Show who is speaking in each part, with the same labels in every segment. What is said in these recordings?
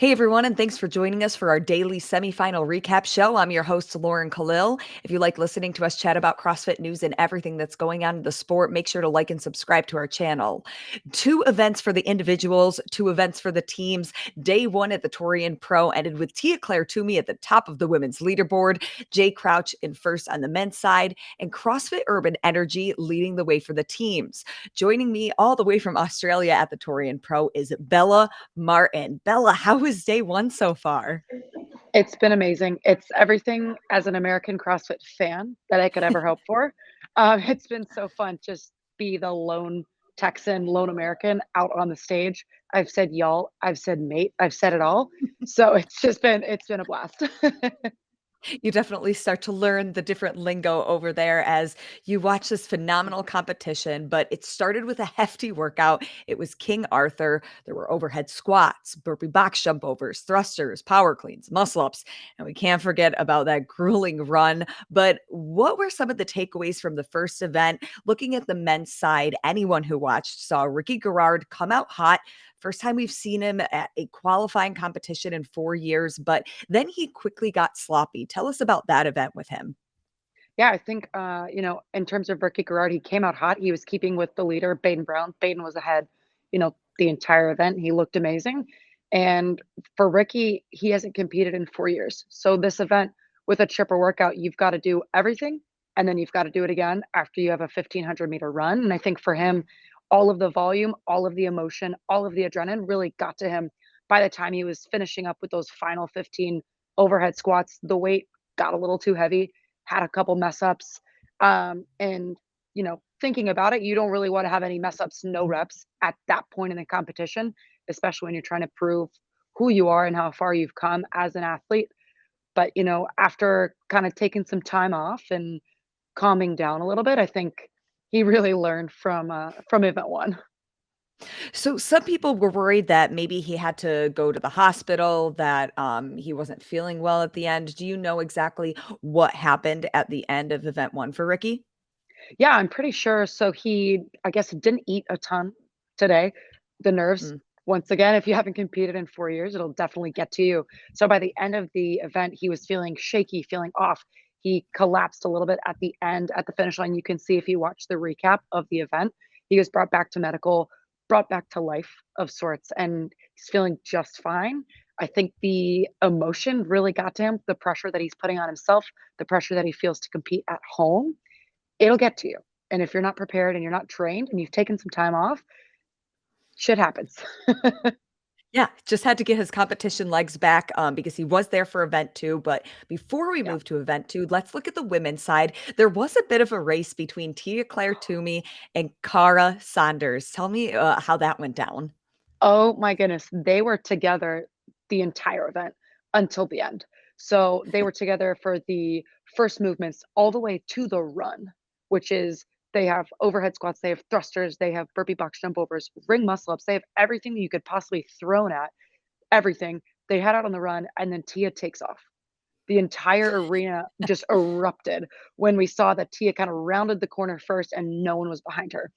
Speaker 1: Hey everyone, and thanks for joining us for our daily semifinal recap show. I'm your host, Lauren Kalil. If you like listening to us chat about CrossFit news and everything that's going on in the sport, make sure to like and subscribe to our channel. Two events for the individuals, two events for the teams. Day one at the Torian Pro ended with Tia-Clair Toomey at the top of the women's leaderboard, Jay Crouch in first on the men's side, and CrossFit Urban Energy leading the way for the teams. Joining me all the way from Australia at the Torian Pro is Bella Martin. Bella, how was day one so far?
Speaker 2: It's been amazing. It's everything as an American CrossFit fan that I could ever hope for. It's been so fun just be the lone Texan, lone American out on the stage. I've said y'all, I've said mate, I've said it all. So it's been a blast.
Speaker 1: You definitely start to learn the different lingo over there as you watch this phenomenal competition, but it started with a hefty workout. It was King Arthur. There were overhead squats, burpee box jump overs, thrusters, power cleans, muscle ups, and we can't forget about that grueling run. But what were some of the takeaways from the first event? Looking at the men's side, anyone who watched saw Ricky Garard come out hot. First time we've seen him at a qualifying competition in 4 years, but then he quickly got sloppy. Tell us about that event with him.
Speaker 2: Yeah, I think in terms of Ricky Garard, he came out hot. He was keeping with the leader, Baden Brown. Baden was ahead, the entire event. He looked amazing. And for Ricky, he hasn't competed in 4 years. So this event with a chipper workout, you've got to do everything and then you've got to do it again after you have a 1500-meter run. And I think for him, all of the volume, all of the emotion, all of the adrenaline really got to him by the time he was finishing up with those final 15 overhead squats. The weight got a little too heavy, had a couple mess ups. And, thinking about it, you don't really want to have any mess ups, no reps at that point in the competition, especially when you're trying to prove who you are and how far you've come as an athlete. But, after kind of taking some time off and calming down a little bit, I think he really learned from event one.
Speaker 1: So some people were worried that maybe he had to go to the hospital, that he wasn't feeling well at the end. Do you know exactly what happened at the end of event one for Ricky?
Speaker 2: Yeah, I'm pretty sure. So he, I guess, didn't eat a ton today. The nerves,
Speaker 1: Mm.
Speaker 2: once again, if you haven't competed in 4 years, it'll definitely get to you. So by the end of the event, he was feeling shaky, feeling off. He collapsed a little bit at the end, at the finish line. You can see if you watch the recap of the event, he was brought back to medical, brought back to life of sorts, and he's feeling just fine. I think the emotion really got to him, the pressure that he's putting on himself, the pressure that he feels to compete at home. It'll get to you. And if you're not prepared and you're not trained and you've taken some time off, shit happens.
Speaker 1: Yeah, just had to get his competition legs back because he was there for event two. But before we
Speaker 2: Yeah.
Speaker 1: move to event two, let's look at the women's side. There was a bit of a race between Tia-Clair Toomey and Cara Saunders. Tell me how that went down.
Speaker 2: Oh my goodness. They were together the entire event until the end. So they were together for the first movements all the way to the run, which is they have overhead squats, they have thrusters, they have burpee box jump overs, ring muscle ups, they have everything that you could possibly thrown at everything. They had out on the run, and then Tia takes off. The entire arena just erupted when we saw that Tia kind of rounded the corner first and no one was behind her.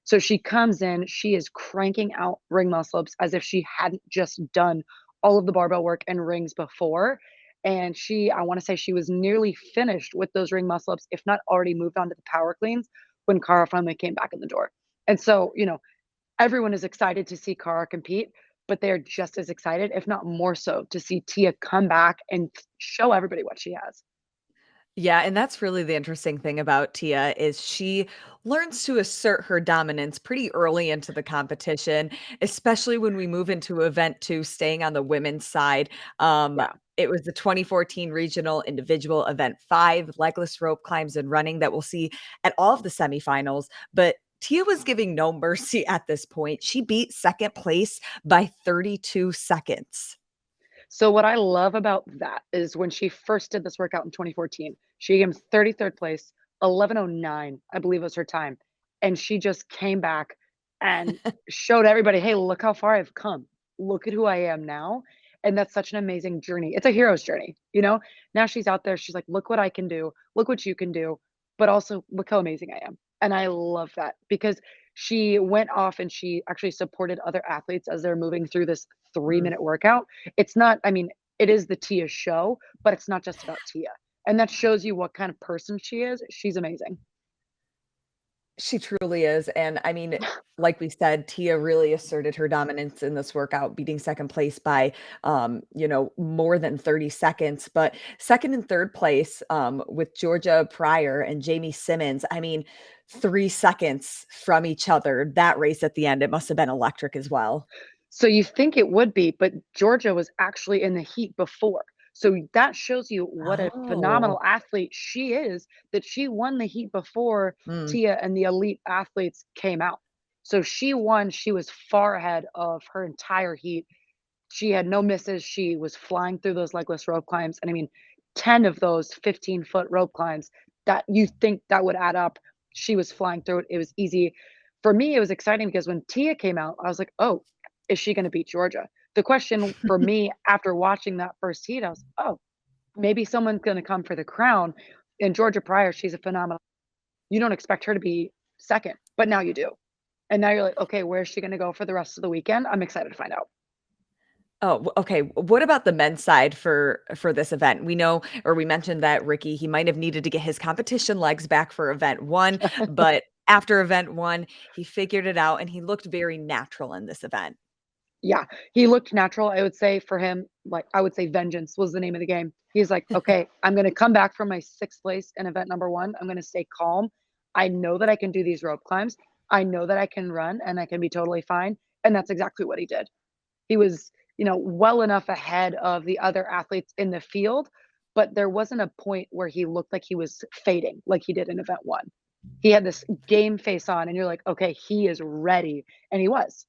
Speaker 2: So she comes in, she is cranking out ring muscle ups as if she hadn't just done all of the barbell work and rings before. And I want to say she was nearly finished with those ring muscle ups, if not already moved on to the power cleans when Cara finally came back in the door. And so, everyone is excited to see Cara compete, but they're just as excited, if not more so, to see Tia come back and show everybody what she has.
Speaker 1: Yeah, and that's really the interesting thing about Tia is she learns to assert her dominance pretty early into the competition, especially when we move into event two, staying on the women's side.
Speaker 2: Yeah.
Speaker 1: It was the 2014 regional individual event five, legless rope climbs and running that we'll see at all of the semifinals. But Tia was giving no mercy at this point. She beat second place by 32 seconds.
Speaker 2: So what I love about that is when she first did this workout in 2014, she came 33rd place, 11:09, I believe was her time. And she just came back and showed everybody, "Hey, look how far I've come. Look at who I am now." And that's such an amazing journey. It's a hero's journey, you know? Now she's out there, she's like, "Look what I can do. Look what you can do, but also look how amazing I am." And I love that because She went off and she actually supported other athletes as they're moving through this
Speaker 1: Mm.
Speaker 2: 3-minute workout. It's not, I mean, it is the Tia show, but it's not just about Tia. And that shows you what kind of person she is. She's amazing.
Speaker 1: She truly is, and I mean, like we said, Tia really asserted her dominance in this workout, beating 2nd place by, more than 30 seconds, but 2nd and 3rd place, with Georgia Pryor and Jamie Simmons, I mean, 3 seconds from each other, that race at the end, it must have been electric as well.
Speaker 2: So you think it would be, but Georgia was actually in the heat before. So that shows you what a
Speaker 1: Oh.
Speaker 2: phenomenal athlete she is, that she won the heat before
Speaker 1: Mm.
Speaker 2: Tia and the elite athletes came out. So she won, she was far ahead of her entire heat. She had no misses, she was flying through those legless rope climbs, and I mean, 10 of those 15-foot rope climbs that you think that would add up, she was flying through it, it was easy. For me, it was exciting because when Tia came out, I was like, "Oh, is she gonna beat Georgia?" The question for me after watching that first heat, I was, "Oh, maybe someone's gonna come for the crown." And Georgia Pryor, she's a phenomenal, you don't expect her to be 2nd, but now you do. And now you're like, "Okay, where's she gonna go for the rest of the weekend?" I'm excited to find out.
Speaker 1: Oh, okay. What about the men's side for this event? We know, or we mentioned that Ricky, he might have needed to get his competition legs back for event 1, but after event 1, he figured it out and he looked very natural in this event.
Speaker 2: Yeah, he looked natural. I would say for him, like, I would say vengeance was the name of the game. He's like, "Okay, I'm gonna come back from my 6th place in event number 1. I'm gonna stay calm. I know that I can do these rope climbs. I know that I can run and I can be totally fine." And that's exactly what he did. He was, well enough ahead of the other athletes in the field, but there wasn't a point where he looked like he was fading like he did in event 1. He had this game face on and you're like, "Okay, he is ready." And he was.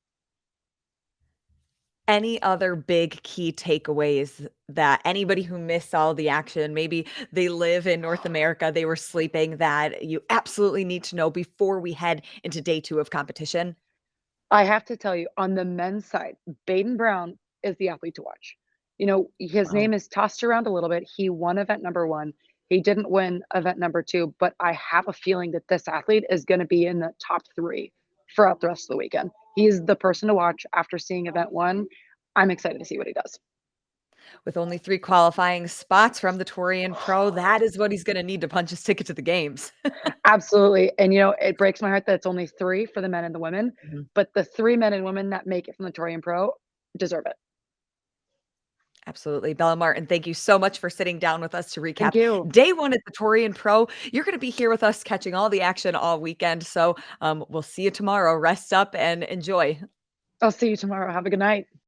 Speaker 1: Any other big key takeaways that anybody who missed all the action, maybe they live in North America, they were sleeping, that you absolutely need to know before we head into day 2 of competition?
Speaker 2: I have to tell you, on the men's side, Baden Brown is the athlete to watch. His
Speaker 1: Wow.
Speaker 2: name is tossed around a little bit. He won event number 1. He didn't win event number 2, but I have a feeling that this athlete is going to be in the top 3 throughout the rest of the weekend. He is the person to watch after seeing event 1. I'm excited to see what he does.
Speaker 1: With only 3 qualifying spots from the Torian Pro, that is what he's gonna need to punch his ticket to the games.
Speaker 2: Absolutely. And it breaks my heart that it's only 3 for the men and the women,
Speaker 1: Mhm.
Speaker 2: but the 3 men and women that make it from the Torian Pro deserve it.
Speaker 1: Absolutely. Bella Martin, thank you so much for sitting down with us to
Speaker 2: Thank
Speaker 1: recap
Speaker 2: you.
Speaker 1: day 1 at the Torian Pro. You're gonna be here with us catching all the action all weekend, so, we'll see you tomorrow. Rest up and enjoy.
Speaker 2: I'll see you tomorrow. Have a good night.